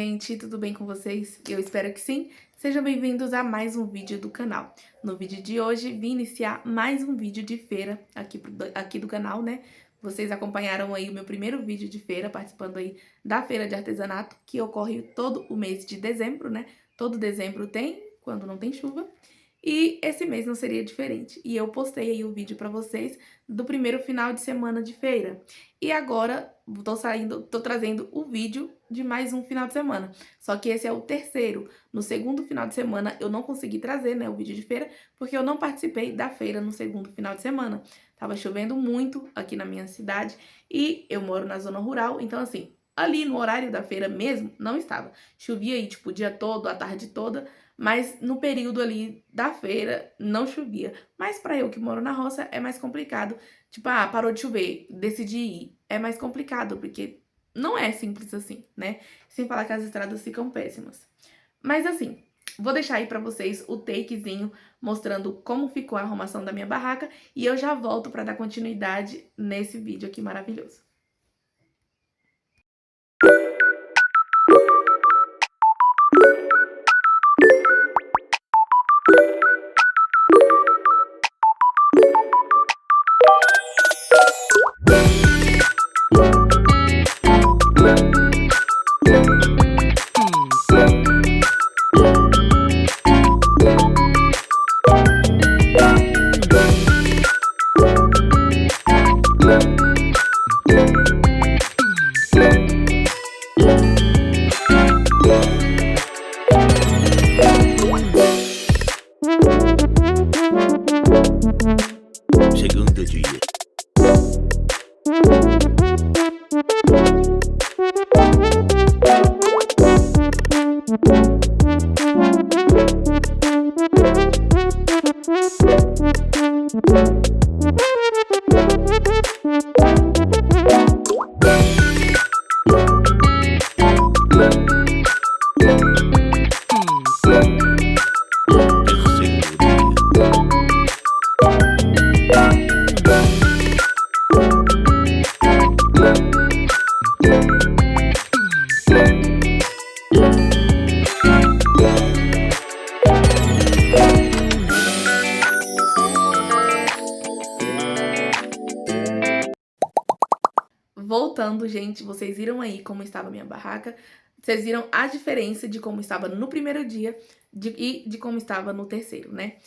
gente, tudo bem com vocês? Eu espero que sim. Sejam bem-vindos a mais um vídeo do canal. No vídeo de hoje, vim iniciar mais um vídeo de feira aqui do canal, né? Vocês acompanharam aí o meu primeiro vídeo de feira, participando aí da feira de artesanato, que ocorre todo o mês de dezembro, né? Todo dezembro tem, quando não tem chuva. E esse mês não seria diferente. E eu postei aí o vídeo pra vocês do primeiro final de semana de feira. E agora tô trazendo o vídeo de mais um final de semana. Só que esse é o terceiro. No segundo final de semana eu não consegui trazer, né, o vídeo de feira, porque eu não participei da feira no segundo final de semana. Tava chovendo muito aqui na minha cidade e eu moro na zona rural, então assim, ali no horário da feira mesmo, não estava. Chovia aí, tipo, o dia todo, a tarde toda, mas no período ali da feira não chovia. Mas para eu que moro na roça é mais complicado. Tipo, parou de chover, decidi ir. É mais complicado, porque não é simples assim, né? Sem falar que as estradas ficam péssimas. Mas assim, vou deixar aí pra vocês o takezinho mostrando como ficou a arrumação da minha barraca e eu já volto pra dar continuidade nesse vídeo aqui maravilhoso. Segundo dia. Voltando, gente, vocês viram aí como estava a minha barraca, vocês viram a diferença de como estava no primeiro dia e de como estava no terceiro, né?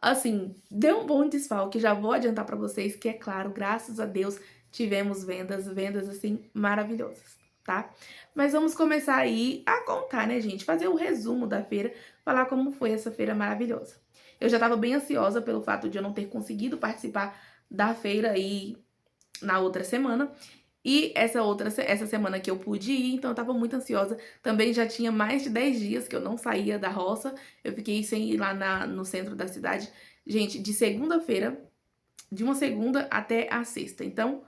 Assim, deu um bom desfalque, já vou adiantar pra vocês que, é claro, graças a Deus, tivemos vendas assim, maravilhosas, tá? Mas vamos começar aí a contar, né, gente? Fazer o resumo da feira, falar como foi essa feira maravilhosa. Eu já tava bem ansiosa pelo fato de eu não ter conseguido participar da feira aí na outra semana. E essa semana que eu pude ir, então eu tava muito ansiosa. Também já tinha mais de 10 dias que eu não saía da roça. Eu fiquei sem ir lá no centro da cidade. Gente, de segunda-feira, de uma segunda até a sexta. Então,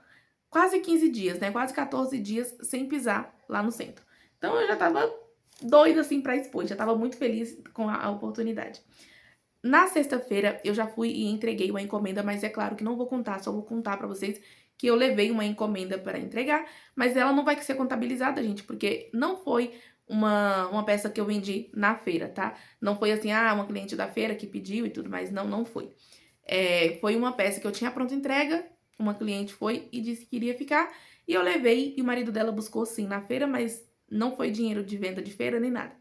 quase 15 dias, né? Quase 14 dias sem pisar lá no centro. Então eu já tava doida assim pra expor. Já tava muito feliz com a oportunidade. Na sexta-feira eu já fui e entreguei uma encomenda, mas é claro que não vou contar, só vou contar pra vocês que eu levei uma encomenda para entregar, mas ela não vai ser contabilizada, gente, porque não foi uma peça que eu vendi na feira, tá? Não foi assim, uma cliente da feira que pediu e tudo mais, não foi. Foi uma peça que eu tinha pronta entrega, uma cliente foi e disse que iria ficar, e eu levei, e o marido dela buscou sim na feira, mas não foi dinheiro de venda de feira nem nada.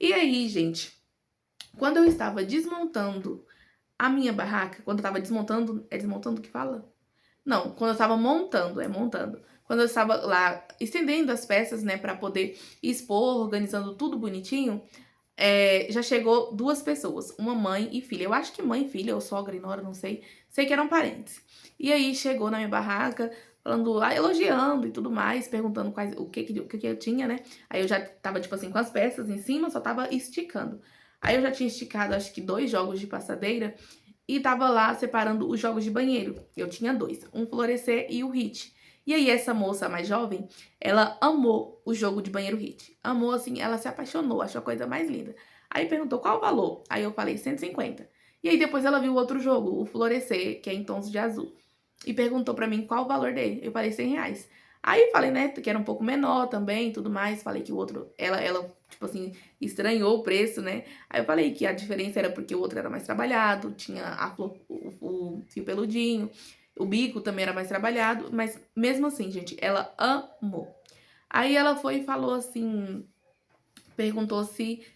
E aí, gente, quando eu estava desmontando a minha barraca, quando eu estava desmontando, é desmontando que fala? Não, quando eu estava montando, montando. Quando eu estava lá estendendo as peças, né, pra poder expor, organizando tudo bonitinho, já chegou duas pessoas, uma mãe e filha. Eu acho que mãe e filha, ou sogra e nora, não sei. Sei que eram parentes. E aí chegou na minha barraca, falando, elogiando e tudo mais, perguntando o que eu tinha, né? Aí eu já tava, tipo assim, com as peças em cima, só tava esticando. Aí eu já tinha esticado, acho que 2 jogos de passadeira, e tava lá separando os jogos de banheiro. Eu tinha 2, um Florescer e o Hit. E aí essa moça mais jovem, ela amou o jogo de banheiro Hit. Amou assim, ela se apaixonou, achou a coisa mais linda. Aí perguntou qual o valor. Aí eu falei 150. E aí depois ela viu o outro jogo, o Florescer, que é em tons de azul. E perguntou pra mim qual o valor dele. Eu falei 100 reais. Aí falei, né, que era um pouco menor também, tudo mais. Falei que o outro, ela, tipo assim, estranhou o preço, né? Aí eu falei que a diferença era porque o outro era mais trabalhado, tinha a flor, o fio peludinho, o bico também era mais trabalhado, mas mesmo assim, gente, ela amou. Aí ela foi e falou assim, perguntou se,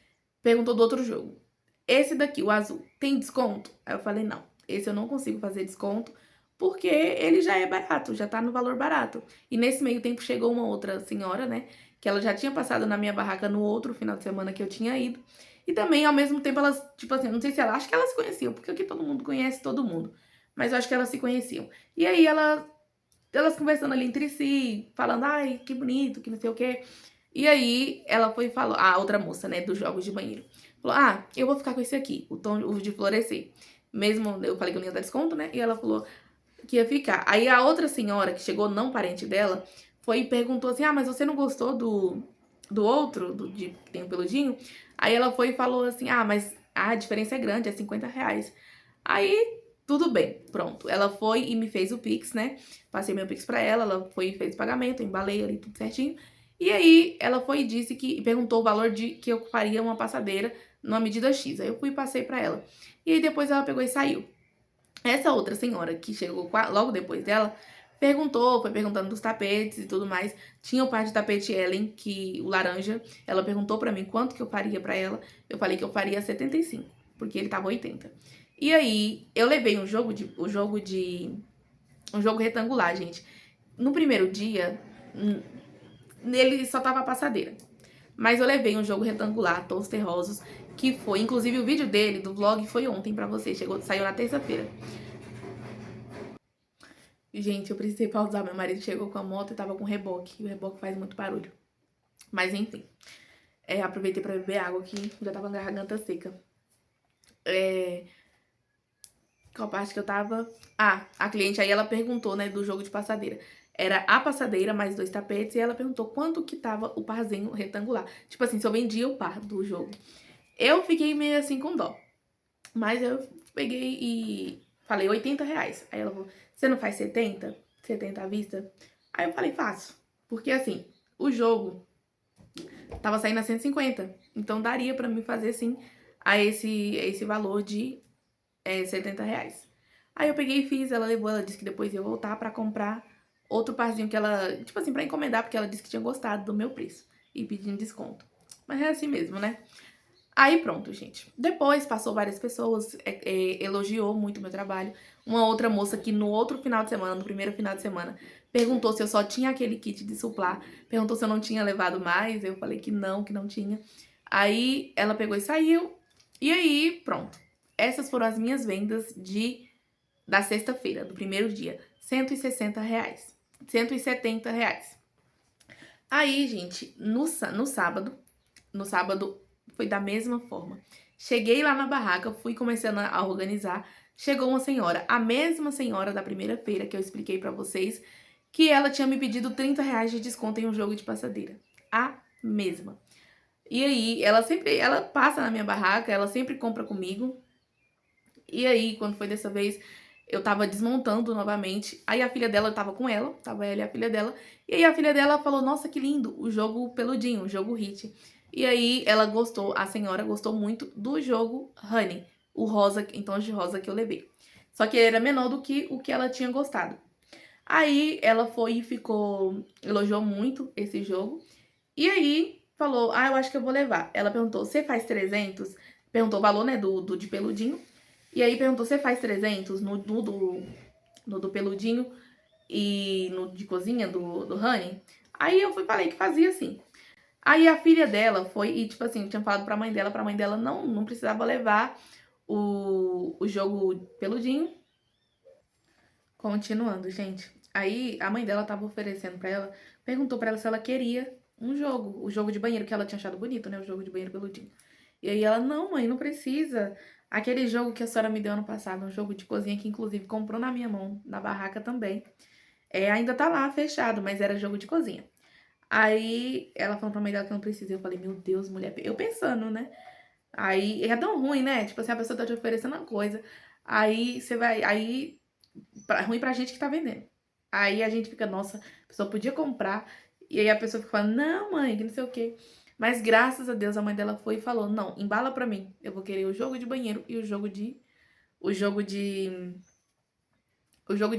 perguntou do outro jogo. Esse daqui, o azul, tem desconto? Aí eu falei, não, esse eu não consigo fazer desconto, porque ele já é barato, já tá no valor barato. E nesse meio tempo chegou uma outra senhora, né, que ela já tinha passado na minha barraca no outro final de semana que eu tinha ido. E também, ao mesmo tempo, elas, tipo assim, não sei se ela, acho que elas se conheciam, porque aqui todo mundo conhece todo mundo. Mas eu acho que elas se conheciam. E aí elas conversando ali entre si, falando, ai, que bonito, que não sei o quê. E aí ela foi e falou, a outra moça, né, dos jogos de banheiro. Falou, ah, eu vou ficar com esse aqui, o tom o de florescer. Mesmo, eu falei que eu não ia dar desconto, né? E ela falou que ia ficar. Aí a outra senhora, que chegou não parente dela, foi e perguntou assim, ah, mas você não gostou do outro, que tem o peludinho? Aí ela foi e falou assim, ah, mas a diferença é grande, é R$ 50. Aí, tudo bem, pronto. Ela foi e me fez o Pix, né? Passei meu Pix pra ela, ela foi e fez o pagamento, eu embalei ali tudo certinho. E aí, ela foi e disse que, perguntou o valor de que eu faria uma passadeira numa medida X. Aí eu fui e passei pra ela. E aí depois ela pegou e saiu. Essa outra senhora que chegou logo depois dela, perguntou, foi perguntando dos tapetes e tudo mais. Tinha o par de tapete Ellen, que o laranja, ela perguntou pra mim quanto que eu faria pra ela. Eu falei que eu faria 75, porque ele tava 80. E aí, eu levei um jogo retangular, gente. No primeiro dia, nele só tava a passadeira. Mas eu levei um jogo retangular, tons terrosos, que foi, inclusive o vídeo dele, do vlog, foi ontem pra você, saiu na terça-feira. Gente, eu precisei pausar, meu marido chegou com a moto e tava com reboque, e o reboque faz muito barulho. Mas enfim, aproveitei pra beber água que já tava com a garganta seca. Qual parte que eu tava? Ah, a cliente aí, ela perguntou, né, do jogo de passadeira. Era a passadeira mais 2 tapetes e ela perguntou quanto que tava o parzinho retangular. Tipo assim, se eu vendia o par do jogo. Eu fiquei meio assim com dó. Mas eu peguei e falei R$ 80. Aí ela falou, você não faz 70? 70 à vista? Aí eu falei, faço. Porque assim, o jogo tava saindo a 150. Então daria pra mim fazer sim a esse valor de R$ 70. Aí eu peguei e fiz, ela levou, ela disse que depois ia voltar pra comprar outro parzinho que ela, tipo assim, pra encomendar, porque ela disse que tinha gostado do meu preço e pedindo desconto. Mas é assim mesmo, né? Aí pronto, gente. Depois passou várias pessoas, elogiou muito o meu trabalho. Uma outra moça que no outro final de semana, no primeiro final de semana, perguntou se eu só tinha aquele kit de suplar. Perguntou se eu não tinha levado mais. Eu falei que não tinha. Aí ela pegou e saiu. E aí, pronto. Essas foram as minhas vendas da sexta-feira, do primeiro dia. R$ 160. R$ 170. Aí, gente, no sábado foi da mesma forma. Cheguei lá na barraca, fui começando a organizar. Chegou uma senhora, a mesma senhora da primeira feira que eu expliquei pra vocês, que ela tinha me pedido R$ 30 de desconto em um jogo de passadeira. A mesma. E aí, ela passa na minha barraca, ela sempre compra comigo. E aí, quando foi dessa vez, eu tava desmontando novamente. Aí a filha dela tava com ela, tava ela e a filha dela. E aí a filha dela falou, nossa, que lindo, o jogo peludinho, o jogo Hit. E aí ela gostou, a senhora gostou muito do jogo Honey, o rosa, em tons de rosa que eu levei. Só que ele era menor do que o que ela tinha gostado. Aí ela foi e elogiou muito esse jogo. E aí falou, ah, eu acho que eu vou levar. Ela perguntou, você faz 300? Perguntou o valor, né, do de peludinho. E aí perguntou, você faz 300 no do peludinho e no de cozinha do Honey? Aí eu falei que fazia assim. Aí a filha dela foi e, tipo assim, eu tinha falado pra mãe dela não precisava levar o jogo peludinho. Continuando, gente. Aí a mãe dela tava oferecendo pra ela, perguntou pra ela se ela queria o jogo de banheiro, que ela tinha achado bonito, né? O jogo de banheiro peludinho. E aí ela, não, mãe, não precisa. Aquele jogo que a senhora me deu ano passado, um jogo de cozinha que inclusive comprou na minha mão, na barraca também. Ainda tá lá, fechado, mas era jogo de cozinha. Aí ela falou pra mãe dela que não precisa. Eu falei, meu Deus, mulher, eu pensando, né? Aí é tão ruim, né? Tipo assim, a pessoa tá te oferecendo uma coisa. Aí você vai. Aí. Ruim pra gente que tá vendendo. Aí a gente fica, nossa, a pessoa podia comprar. E aí a pessoa fica falando, não, mãe, que não sei o quê. Mas graças a Deus a mãe dela foi e falou, não, embala pra mim. Eu vou querer o jogo de banheiro e o jogo de... O jogo de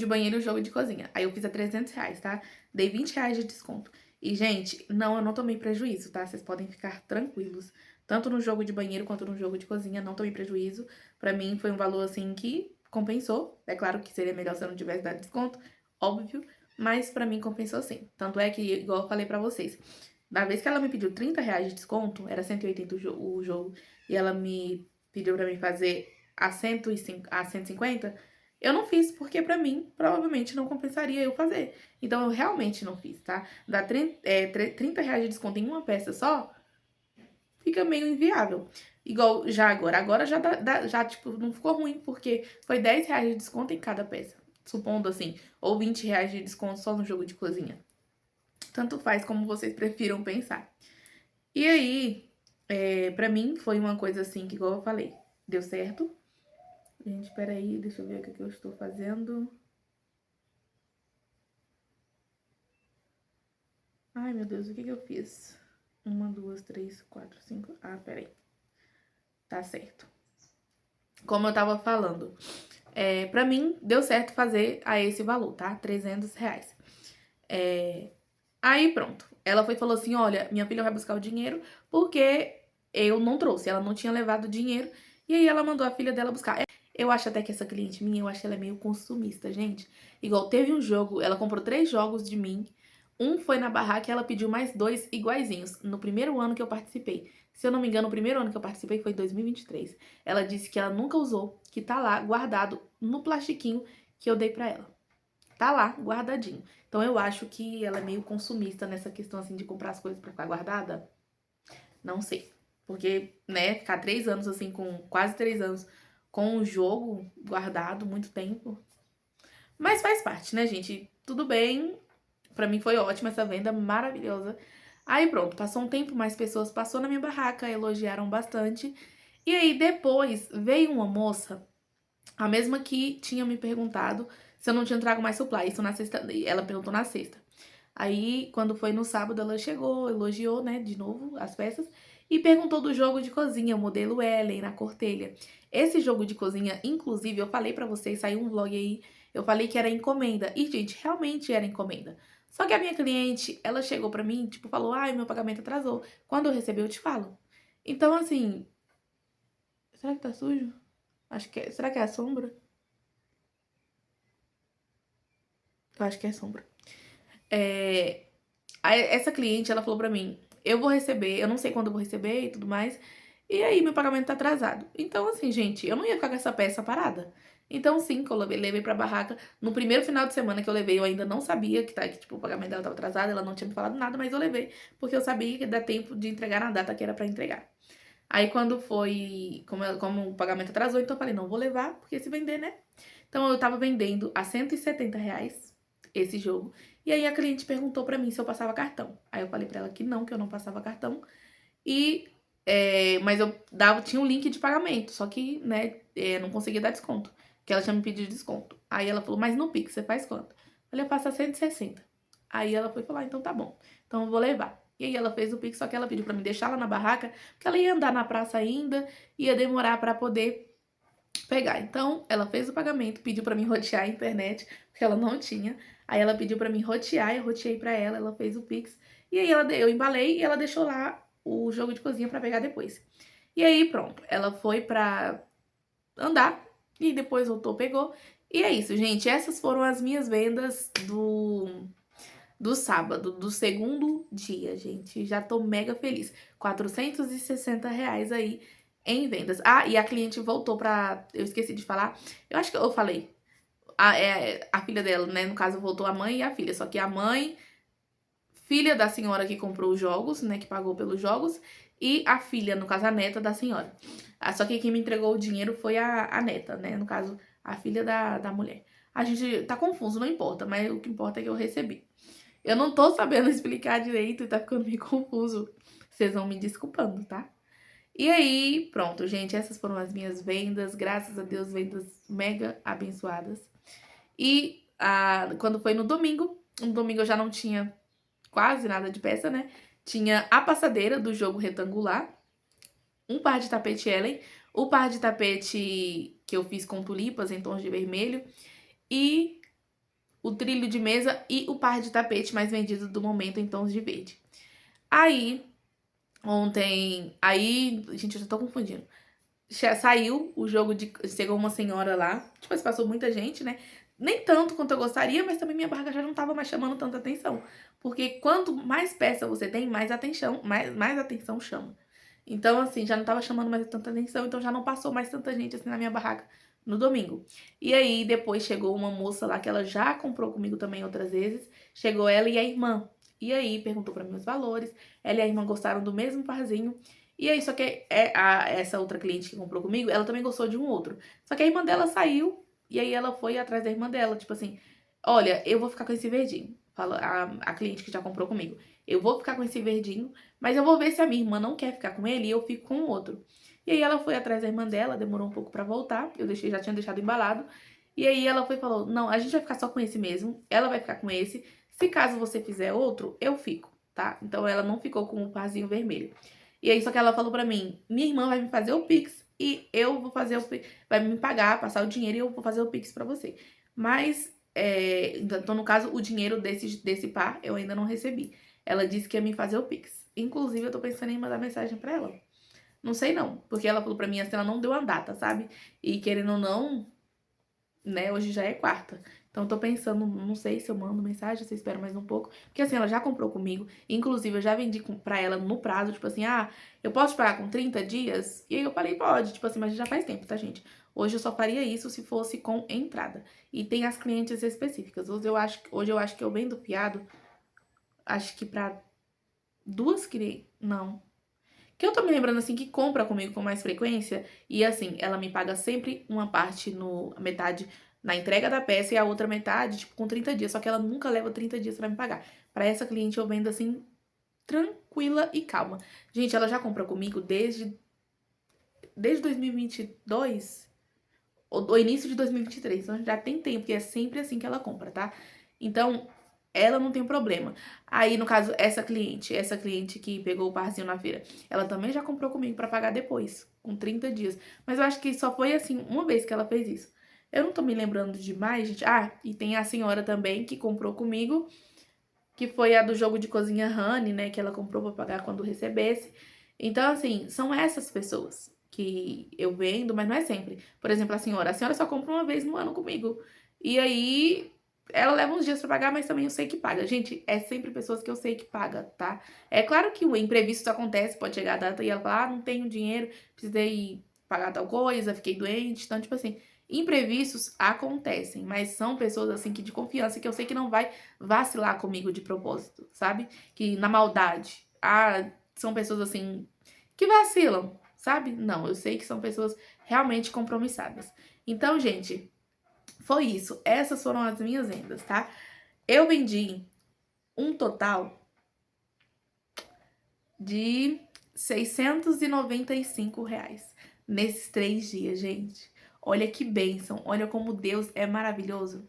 banheiro e o jogo de cozinha. Aí eu fiz a R$ 300, tá? Dei R$ 20 de desconto. E, gente, não, eu não tomei prejuízo, tá? Vocês podem ficar tranquilos. Tanto no jogo de banheiro quanto no jogo de cozinha, não tomei prejuízo. Pra mim foi um valor, assim, que compensou. É claro que seria melhor se eu não tivesse dado desconto, óbvio. Mas pra mim compensou sim. Tanto é que, igual eu falei pra vocês, da vez que ela me pediu R$ 30 de desconto, era 180 o jogo, e ela me pediu pra mim fazer a 105, a 150, eu não fiz, porque pra mim, provavelmente não compensaria eu fazer. Então, eu realmente não fiz, tá? Dar R$ 30 de desconto em uma peça só, fica meio inviável. Igual já agora. Agora já, já tipo, não ficou ruim, porque foi R$ 10 de desconto em cada peça. Supondo assim, ou R$ 20 de desconto só no jogo de cozinha. Tanto faz como vocês prefiram pensar. E aí, pra mim, foi uma coisa assim, que igual eu falei, deu certo. Gente, peraí, deixa eu ver o que eu estou fazendo. Ai, meu Deus, o que eu fiz? 1, 2, 3, 4, 5. Ah, peraí. Tá certo. Como eu tava falando, pra mim, deu certo fazer a esse valor, tá? R$ 300. Aí, pronto. Ela foi e falou assim, olha, minha filha vai buscar o dinheiro porque eu não trouxe. Ela não tinha levado o dinheiro. E aí, ela mandou a filha dela buscar. Eu acho até que essa cliente minha, eu acho que ela é meio consumista, gente. Igual, teve um jogo, ela comprou 3 jogos de mim. Um foi na barraca e ela pediu mais 2 iguaizinhos, no primeiro ano que eu participei. Se eu não me engano, o primeiro ano que eu participei foi em 2023. Ela disse que ela nunca usou, que tá lá guardado no plastiquinho que eu dei pra ela. Tá lá, guardadinho. Então eu acho que ela é meio consumista nessa questão assim de comprar as coisas pra ficar guardada. Não sei. Porque, né, ficar 3 anos assim, com quase 3 anos com o jogo guardado muito tempo. Mas faz parte, né, gente? Tudo bem. Pra mim foi ótima essa venda, maravilhosa. Aí pronto, passou um tempo, mais pessoas passou na minha barraca, elogiaram bastante. E aí depois veio uma moça, a mesma que tinha me perguntado se eu não tinha trago mais supply. Isso na sexta, ela perguntou na sexta. Aí, quando foi no sábado, ela chegou, elogiou, né, de novo as peças e perguntou do jogo de cozinha, o modelo Ellen, na Cortelha. Esse jogo de cozinha, inclusive, eu falei pra vocês, saiu um vlog aí, eu falei que era encomenda. E, gente, realmente era encomenda. Só que a minha cliente, ela chegou pra mim, tipo, falou, ai, meu pagamento atrasou. Quando eu receber, eu te falo. Então, assim, será que tá sujo? Acho que é, será que é a sombra? Eu acho que é a sombra. Essa cliente, ela falou pra mim, eu vou receber, eu não sei quando eu vou receber e tudo mais, e aí meu pagamento tá atrasado. Então, assim, gente, eu não ia ficar com essa peça parada. Então, sim, que eu levei pra barraca. No primeiro final de semana que eu levei, eu ainda não sabia que tipo, o pagamento dela tava atrasado, ela não tinha me falado nada, mas eu levei, porque eu sabia que dá tempo de entregar na data que era pra entregar. Aí, quando foi, como o pagamento atrasou, então eu falei, não, vou levar, porque se vender, né? Então, eu tava vendendo a R$ 170 esse jogo. E aí, a cliente perguntou pra mim se eu passava cartão. Aí, eu falei pra ela que eu não passava cartão. E, mas eu tinha um link de pagamento, só que, né, não conseguia dar desconto. Que ela tinha me pedido desconto. Aí, ela falou, mas no Pix, você faz quanto? Eu falei, eu faço a 160. Aí, ela foi falar, então tá bom. Então, eu vou levar. E aí, ela fez o Pix, só que ela pediu pra me deixar lá na barraca, porque ela ia andar na praça ainda, ia demorar pra poder pegar. Então, ela fez o pagamento, pediu pra mim rotear a internet, porque ela não tinha. Aí ela pediu pra mim rotear, eu roteei pra ela, ela fez o Pix. E aí eu embalei e ela deixou lá o jogo de cozinha pra pegar depois. E aí, pronto, ela foi pra andar e depois voltou, pegou. E é isso, gente. Essas foram as minhas vendas do sábado, do segundo dia, gente. Já tô mega feliz. R$ 460 aí em vendas. Ah, e a cliente voltou pra... Eu esqueci de falar. Eu acho que eu falei. A filha dela, né? No caso, voltou a mãe e a filha. Só que a mãe, filha da senhora que comprou os jogos, né? Que pagou pelos jogos. E a filha, no caso, a neta da senhora. Só que quem me entregou o dinheiro foi a neta, né? No caso, a filha da mulher. A gente tá confuso, não importa. Mas o que importa é que eu recebi. Eu não tô sabendo explicar direito e tá ficando meio confuso. Vocês vão me desculpando, tá? E aí, pronto, gente, essas foram as minhas vendas. Graças a Deus, vendas mega abençoadas. E quando foi no domingo eu já não tinha quase nada de peça, né? Tinha a passadeira do jogo retangular, um par de tapete Ellen, o par de tapete que eu fiz com tulipas em tons de vermelho e o trilho de mesa e o par de tapete mais vendido do momento em tons de verde. Aí, gente, eu já tô confundindo. Saiu o jogo de... Chegou uma senhora lá, tipo, passou muita gente, né? Nem tanto quanto eu gostaria, mas também minha barraca já não tava mais chamando tanta atenção. Porque quanto mais peça você tem, mais atenção chama. Então, assim, já não tava chamando mais tanta atenção, então já não passou mais tanta gente, assim, na minha barraca no domingo. E aí, depois chegou uma moça lá que ela já comprou comigo também outras vezes. Chegou ela e a irmã. E aí, perguntou pra mim os valores. Ela e a irmã gostaram do mesmo parzinho. E aí, só que essa outra cliente que comprou comigo, ela também gostou de um outro. Só que a irmã dela saiu, e aí ela foi atrás da irmã dela, tipo assim, olha, eu vou ficar com esse verdinho. Fala a cliente que já comprou comigo. Eu vou ficar com esse verdinho, mas eu vou ver se a minha irmã não quer ficar com ele e eu fico com o outro. E aí ela foi atrás da irmã dela, demorou um pouco pra voltar, já tinha deixado embalado. E aí ela foi e falou, não, a gente vai ficar só com esse mesmo, ela vai ficar com esse. Se caso você fizer outro, eu fico, tá? Então ela não ficou com o parzinho vermelho. E aí, só que ela falou pra mim, minha irmã vai me fazer o Pix e eu vou fazer vai me pagar, passar o dinheiro e eu vou fazer o Pix pra você. Mas, então, no caso, o dinheiro desse par eu ainda não recebi. Ela disse que ia me fazer o Pix. Inclusive, eu tô pensando em mandar mensagem pra ela. Não sei não, porque ela falou pra mim assim, ela não deu a data, sabe? E querendo ou não, né, hoje já é quarta. Então, eu tô pensando, não sei se eu mando mensagem, se eu espero mais um pouco. Porque, assim, ela já comprou comigo. Inclusive, eu já vendi pra ela no prazo, tipo assim, eu posso pagar com 30 dias? E aí eu falei, pode. Tipo assim, mas já faz tempo, tá, gente? Hoje eu só faria isso se fosse com entrada. E tem as clientes específicas. Hoje eu acho que eu vendo fiado, acho que pra duas clientes, não. Que eu tô me lembrando, assim, que compra comigo com mais frequência. E, assim, ela me paga sempre uma parte metade na entrega da peça e a outra metade, tipo, com 30 dias. Só que ela nunca leva 30 dias pra me pagar. Pra essa cliente eu vendo, assim, tranquila e calma. Gente, ela já compra comigo desde 2022, ou início de 2023. Então, já tem tempo, porque é sempre assim que ela compra, tá? Então, ela não tem problema. Aí, no caso, essa cliente que pegou o parzinho na feira, ela também já comprou comigo pra pagar depois, com 30 dias. Mas eu acho que só foi, assim, uma vez que ela fez isso. Eu não tô me lembrando de mais, gente. E tem a senhora também que comprou comigo, que foi a do jogo de cozinha Honey, né? Que ela comprou pra pagar quando recebesse. Então, assim, são essas pessoas que eu vendo, mas não é sempre. Por exemplo, a senhora só compra uma vez no ano comigo. E aí, ela leva uns dias pra pagar, mas também eu sei que paga. Gente, é sempre pessoas que eu sei que paga, tá? É claro que o imprevisto acontece, pode chegar a data e ela fala, não tenho dinheiro, precisei pagar tal coisa, fiquei doente. Então, tipo assim, imprevistos acontecem, mas são pessoas, assim, que de confiança, que eu sei que não vai vacilar comigo de propósito, sabe? Que na maldade. São pessoas, assim, que vacilam, sabe? Não, eu sei que são pessoas realmente compromissadas. Então, gente, foi isso. Essas foram as minhas vendas, tá? Eu vendi um total de R$ 695 nesses 3 dias, gente. Olha que bênção, olha como Deus é maravilhoso.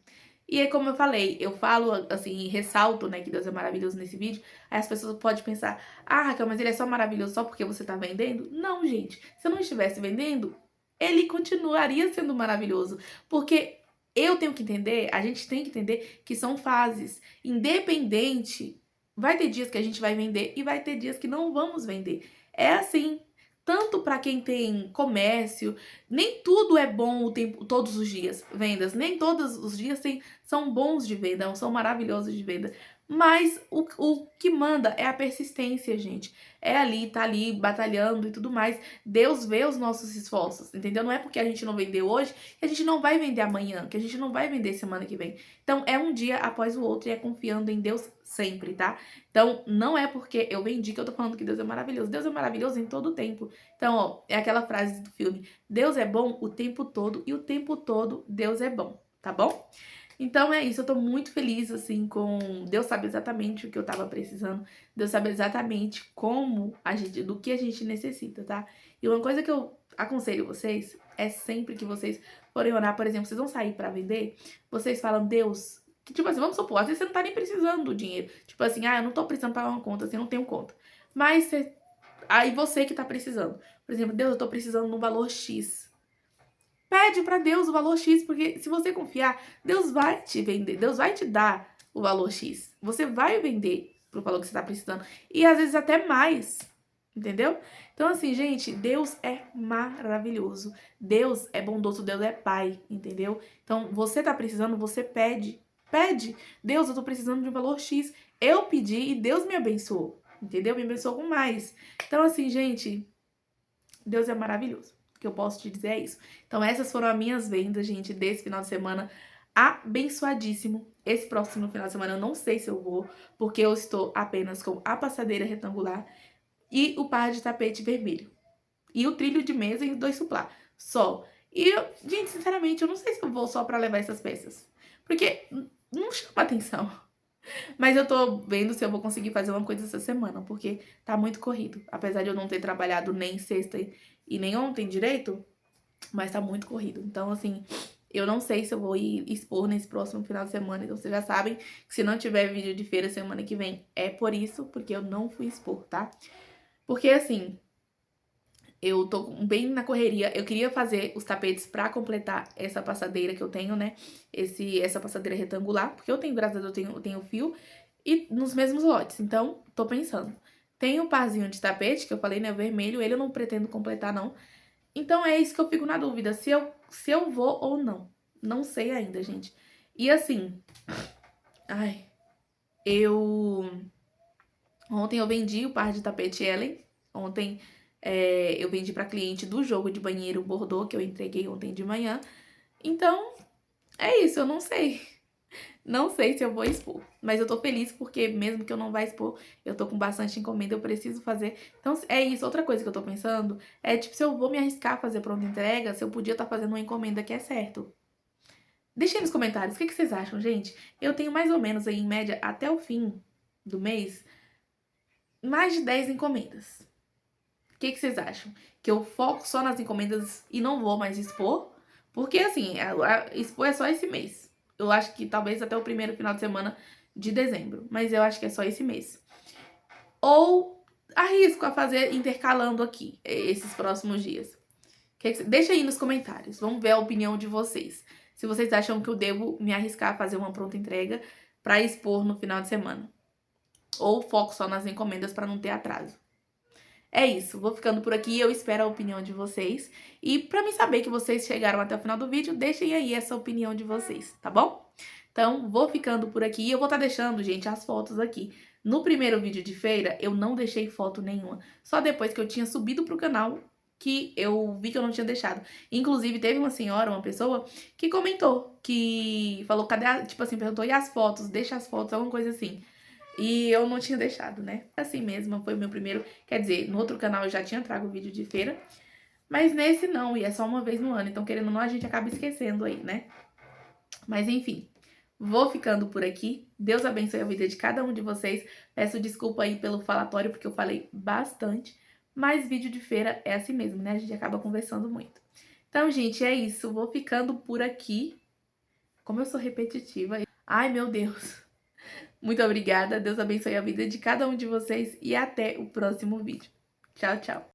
E aí, como eu falei, eu falo assim, ressalto, né, que Deus é maravilhoso nesse vídeo. Aí as pessoas podem pensar, Raquel, mas ele é só maravilhoso só porque você tá vendendo? Não, gente. Se eu não estivesse vendendo, ele continuaria sendo maravilhoso. Porque eu tenho que entender, a gente tem que entender que são fases. Independente, vai ter dias que a gente vai vender e vai ter dias que não vamos vender. É assim. Tanto para quem tem comércio, nem tudo é bom o tempo, todos os dias, vendas. Nem todos os dias são bons de venda, são maravilhosos de venda. Mas o que manda é a persistência, gente. É ali, tá ali, batalhando e tudo mais. Deus vê os nossos esforços, entendeu? Não é porque a gente não vendeu hoje que a gente não vai vender amanhã, que a gente não vai vender semana que vem. Então, é um dia após o outro e é confiando em Deus sempre, tá? Então, não é porque eu vendi que eu tô falando que Deus é maravilhoso. Deus é maravilhoso em todo o tempo. Então, ó, é aquela frase do filme: Deus é bom o tempo todo e o tempo todo Deus é bom, tá bom? Então é isso, eu tô muito feliz, assim, com... Deus sabe exatamente o que eu tava precisando. Deus sabe exatamente do que a gente necessita, tá? E uma coisa que eu aconselho vocês é sempre que vocês forem orar, por exemplo, vocês vão sair pra vender, vocês falam, Deus, que tipo assim, vamos supor, às vezes você não tá nem precisando do dinheiro. Tipo assim, eu não tô precisando pagar uma conta, assim, eu não tenho conta. Mas aí você que tá precisando. Por exemplo, Deus, eu tô precisando no valor X. Pede pra Deus o valor X, porque se você confiar, Deus vai te vender, Deus vai te dar o valor X. Você vai vender pro valor que você tá precisando. E às vezes até mais. Entendeu? Então, assim, gente, Deus é maravilhoso. Deus é bondoso, Deus é pai, entendeu? Então, você tá precisando, você pede. Pede. Deus, eu tô precisando de um valor X. Eu pedi e Deus me abençoou. Entendeu? Me abençoou com mais. Então, assim, gente, Deus é maravilhoso. O que eu posso te dizer é isso. Então, essas foram as minhas vendas, gente, desse final de semana. Abençoadíssimo. Esse próximo final de semana eu não sei se eu vou, porque eu estou apenas com a passadeira retangular e o par de tapete vermelho. E o trilho de mesa e os 2 suplá. Só. E, gente, sinceramente, eu não sei se eu vou só pra levar essas peças. Porque não chama atenção. Mas eu tô vendo se eu vou conseguir fazer uma coisa essa semana, porque tá muito corrido. Apesar de eu não ter trabalhado nem sexta e nem ontem direito, mas tá muito corrido. Então, assim, eu não sei se eu vou ir expor nesse próximo final de semana. Então, vocês já sabem que se não tiver vídeo de feira semana que vem, é por isso, porque eu não fui expor, tá? Porque, assim, eu tô bem na correria. Eu queria fazer os tapetes pra completar essa passadeira que eu tenho, né? Essa passadeira retangular. Porque eu tenho, graças a Deus, eu tenho fio. E nos mesmos lotes. Então, tô pensando. Tem um parzinho de tapete, que eu falei, né? Vermelho. Ele eu não pretendo completar, não. Então, é isso que eu fico na dúvida. Se eu vou ou não. Não sei ainda, gente. E assim... Ai... Ontem eu vendi o par de tapete Ellen. Ontem eu vendi pra cliente do jogo de banheiro Bordeaux, que eu entreguei ontem de manhã. Então, é isso, eu não sei. Não sei se eu vou expor. Mas eu tô feliz porque mesmo que eu não vá expor, eu tô com bastante encomenda, eu preciso fazer. Então, é isso. Outra coisa que eu tô pensando é, tipo, se eu vou me arriscar a fazer pronta entrega, se eu podia estar fazendo uma encomenda que é certo. Deixa aí nos comentários, o que vocês acham, gente? Eu tenho mais ou menos aí, em média, até o fim do mês, mais de 10 encomendas. O que vocês acham? Que eu foco só nas encomendas e não vou mais expor? Porque, assim, expor é só esse mês. Eu acho que talvez até o primeiro final de semana de dezembro. Mas eu acho que é só esse mês. Ou arrisco a fazer intercalando aqui, esses próximos dias. Deixa aí nos comentários. Vamos ver a opinião de vocês. Se vocês acham que eu devo me arriscar a fazer uma pronta entrega para expor no final de semana. Ou foco só nas encomendas para não ter atraso. É isso, vou ficando por aqui, eu espero a opinião de vocês. E pra mim saber que vocês chegaram até o final do vídeo, deixem aí essa opinião de vocês, tá bom? Então, vou ficando por aqui e eu vou estar deixando, gente, as fotos aqui. No primeiro vídeo de feira, eu não deixei foto nenhuma. Só depois que eu tinha subido pro canal que eu vi que eu não tinha deixado. Inclusive, teve uma senhora, uma pessoa, que comentou, que falou, cadê a... Tipo assim, perguntou, e as fotos? Deixa as fotos, alguma coisa assim. E eu não tinha deixado, né? Assim mesmo, foi o meu primeiro. Quer dizer, no outro canal eu já tinha trago vídeo de feira. Mas nesse não, e é só uma vez no ano. Então, querendo ou não, a gente acaba esquecendo aí, né? Mas enfim, vou ficando por aqui. Deus abençoe a vida de cada um de vocês. Peço desculpa aí pelo falatório, porque eu falei bastante. Mas vídeo de feira é assim mesmo, né? A gente acaba conversando muito. Então, gente, é isso. Vou ficando por aqui. Como eu sou repetitiva. Ai, meu Deus. Muito obrigada, Deus abençoe a vida de cada um de vocês e até o próximo vídeo. Tchau, tchau!